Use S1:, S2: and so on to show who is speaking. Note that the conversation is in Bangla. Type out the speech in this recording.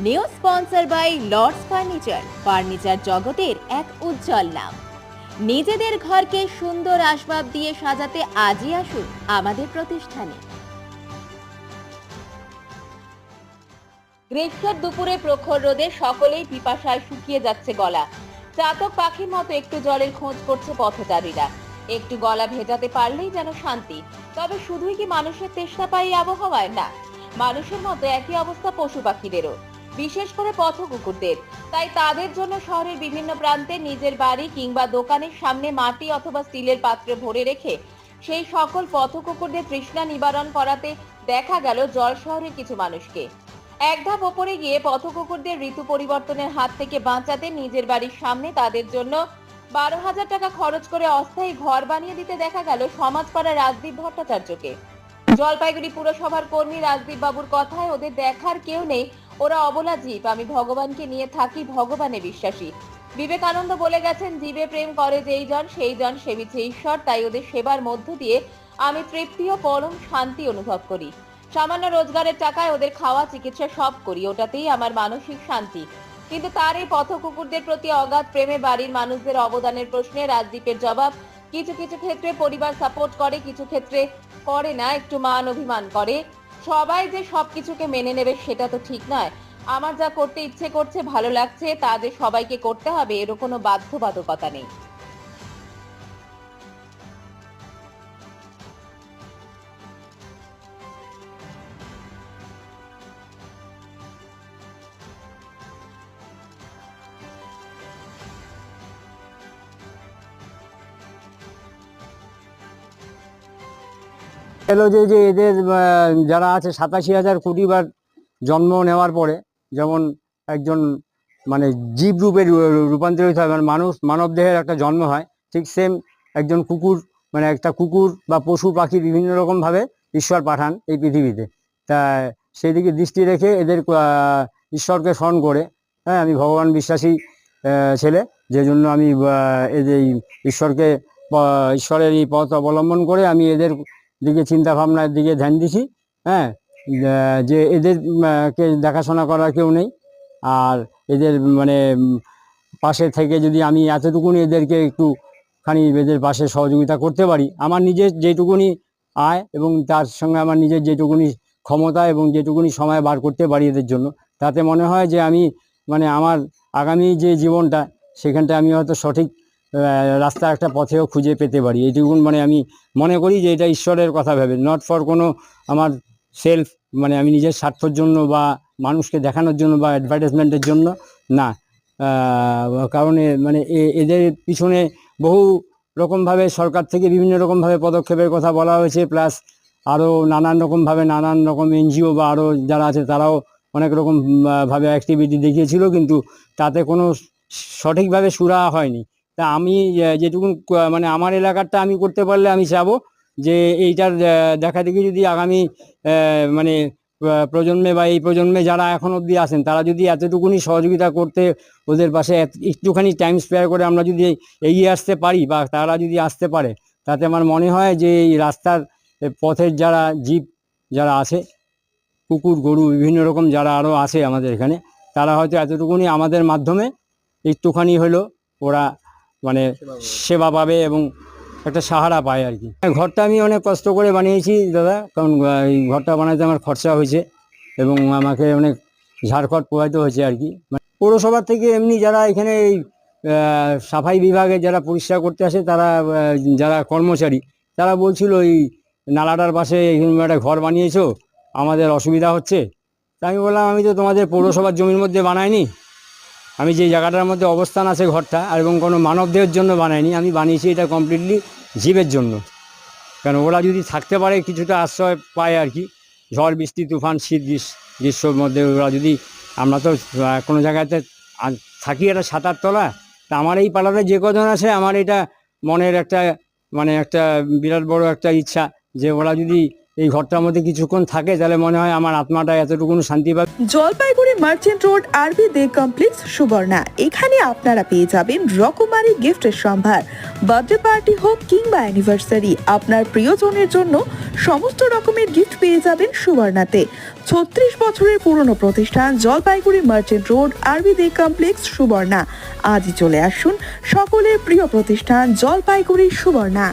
S1: New sponsor by Lords furniture জগতের এক উজ্জ্বল নাম। নিজেদের ঘরকে সুন্দর আসবাব দিয়ে সাজাতে আজই আসুন আমাদের প্রতিষ্ঠানে। গ্রীষ্মের দুপুরে প্রখর রোদে সকলেই পিপাসায় শুকিয়ে যাচ্ছে গলা। চাতক পাখির মতো একটু জলের খোঁজ করছে পথচারীরা। একটু গলা ভেজাতে পারলেই যেন শান্তি। তবে শুধুই কি মানুষের তেষ্টা পায় এই আবহাওয়ায়? না, মানুষের মতো একই অবস্থা পশু পাখিদেরও, বিশেষ করে পথ কুকুরদের। তাই তাদের জন্য শহরের বিভিন্ন প্রান্তে নিজের বাড়ি কিংবা দোকানের সামনে মাটি অথবা স্টিলের পাত্রে ভরে রেখে সেই সকল পথ কুকুরদের তৃষ্ণা নিবারণ করাতে দেখা গেল জল শহরের কিছু মানুষকে। এক ধাপ ওপরে গিয়ে পথ কুকুরদের ঋতু পরিবর্তনের হাত থেকে বাঁচাতে নিজের বাড়ির সামনে তাদের জন্য 12,000 টাকা খরচ করে অস্থায়ী ঘর বানিয়ে দিতে দেখা গেল সমাজপাড়া রাজদীপ ভট্টাচার্যকে। জলপাইগুড়ি পুরসভার কর্মী রাজদীপ বাবুর কথায় ওদের দেখার কেউ নেই, ওরা অবলা জীব, আমি ভগবানকে নিয়ে থাকি, ভগবানে বিশ্বাসী। বিবেকানন্দ বলে গেছেন, জীবে প্রেম করে যেই জন সেই জন সেবিছে ঈশ্বর। তাই ওদের সেবার মধ্য দিয়ে আমি তৃপ্তি ও পরম শান্তি অনুভব করি। সামান্য রোজগারের টাকায় ওদের খাওয়া চিকিৎসা সব করি, ওটাতেই আমার মানসিক শান্তি। কিন্তু তার এই পথ কুকুরদের প্রতি অগাধ প্রেমে বাড়ির মানুষদের অবদানের প্রশ্নে রাজদীপের জবাব, কিছু কিছু ক্ষেত্রে পরিবার সাপোর্ট করে, কিছু ক্ষেত্রে করে না, একটু মান অভিমান করে। সবাই যে সবকিছুকে মেনে নেবে সেটা তো ঠিক নয়। আমার যা করতে ইচ্ছে করছে, ভালো লাগছে, তা যে সবাইকে করতে হবে এর কোনো বাধ্যবাধকতা নেই।
S2: এলো যে যে এদের যারা আছে 87,000 কোটিবার জন্ম নেওয়ার পরে যেমন একজন মানে জীব রূপে রূপান্তরিত হয়, মানে মানব দেহের একটা জন্ম হয়, ঠিক সেম একজন কুকুর, মানে একটা কুকুর বা পশু পাখি বিভিন্ন রকমভাবে ঈশ্বর পাঠান এই পৃথিবীতে। তা সেই দিকে দৃষ্টি রেখে এদের ঈশ্বরকে স্মরণ করে, হ্যাঁ, আমি ভগবান বিশ্বাসী ছেলে, যে জন্য আমি এদের ঈশ্বরকে ঈশ্বরের এই পথ অবলম্বন করে আমি এদের দিকে চিন্তা ভাবনার দিকে ধ্যান দিছি। হ্যাঁ, যে এদের কে দেখাশোনা করার কেউ নেই, আর এদের মানে পাশে থেকে যদি আমি এতটুকুনি এদেরকে একটুখানি এদের পাশে সহযোগিতা করতে পারি, আমার নিজের যেটুকুনি আয় এবং তার সঙ্গে আমার নিজের যেটুকুনি ক্ষমতা এবং যেটুকুনি সময় বার করতে পারি এদের জন্য, তাতে মনে হয় যে আমি মানে আমার আগামী যে জীবনটা সেখানটা আমি হয়তো সঠিক রাস্তা একটা পথেও খুঁজে পেতে পারি। এইটুকুন মানে আমি মনে করি যে এটা ঈশ্বরের কথা ভেবে, নট ফর কোনো আমার সেলফ, মানে আমি নিজের স্বার্থের জন্য বা মানুষকে দেখানোর জন্য বা অ্যাডভার্টাইজমেন্টের জন্য না। কারণ মানে এদের পিছনে বহু রকমভাবে সরকার থেকে বিভিন্ন রকমভাবে পদক্ষেপের কথা বলা হয়েছে, প্লাস আরও নানান রকমভাবে নানান রকম এনজিও বা আরও যারা আছে তারাও অনেক রকম ভাবে অ্যাক্টিভিটি দেখিয়েছিল, কিন্তু তাতে কোনো সঠিকভাবে সুরাহা হয়নি। তা আমি যেটুকুন মানে আমার এলাকারটা আমি করতে পারলে আমি চাবো যে এইটার দেখা দেখি যদি আগামী মানে প্রজন্মে বা এই প্রজন্মে যারা এখন অবধি আছেন তারা যদি এতটুকুনি সহযোগিতা করতে ওদের পাশে একটুখানি টাইম স্পেয়ার করে আমরা যদি এগিয়ে আসতে পারি বা তারা যদি আসতে পারে, তাতে আমার মনে হয় যে এই রাস্তার পথের যারা জীব যারা আছে, কুকুর গরু বিভিন্ন রকম যারা আরও আছে আমাদের এখানে, তারা হয়তো এতটুকুনি আমাদের মাধ্যমে একটুখানি হলো ওরা মানে সেবা পাবে এবং একটা সাহারা পায় আর কি। ঘরটা আমি অনেক কষ্ট করে বানিয়েছি দাদা, কারণ এই ঘরটা বানাতে আমার খরচা হয়েছে এবং আমাকে অনেক ঝাড়খড় পোহাইতে হয়েছে আর কি। পৌরসভা থেকে এমনি যারা এখানে এই সাফাই বিভাগে যারা পরিষ্কার করতে আসে, তারা যারা কর্মচারী তারা বলছিল এই নালাটার পাশে একটা ঘর বানিয়েছো, আমাদের অসুবিধা হচ্ছে। তা আমি বললাম, আমি তো তোমাদের পৌরসভার জমির মধ্যে বানাইনি, আমি যে জায়গাটার মধ্যে অবস্থান আছে ঘরটা আর এবং কোনো মানবদেহের জন্য বানাইনি, আমি বানিয়েছি এটা কমপ্লিটলি জীবের জন্য। কারণ ওরা যদি থাকতে পারে কিছুটা আশ্রয় পায় আর কি, ঝড় বৃষ্টি তুফান শীত গ্রীষ্মের মধ্যে ওরা যদি, আমরা তো কোনো জায়গাতে থাকি একটা ছাতার তলা, তা আমার এই পাড়াতে যে কজন আছে আমার এটা মনের একটা মানে একটা বিরাট বড় একটা ইচ্ছা যে ওরা যদি এই ঘরটার মধ্যে কিছুক্ষণ থাকে তাহলে মনে হয় আমার আত্মাটা এতটুকুন শান্তি পাবে।
S3: জলপাইগুড়ি মার্চেন্ট রোড আরবি দে কমপ্লেক্স সুবর্ণা। এখানে আপনারা পেয়ে যাবেন রকমারি গিফটের সম্ভার। বার্থডে পার্টি হোক কিংবা অ্যানিভার্সারি, আপনার প্রিয়জনের জন্য সমস্ত রকমের গিফট পেয়ে যাবেন সুবর্ণাতে। 36 বছরের পুরনো প্রতিষ্ঠান জলপাইগুড়ি মার্চেন্ট রোড আরবি দে কমপ্লেক্স সুবর্ণা। আজই চলে আসুন সকলের প্রিয় প্রতিষ্ঠান জলপাইগুড়ি সুবর্ণা।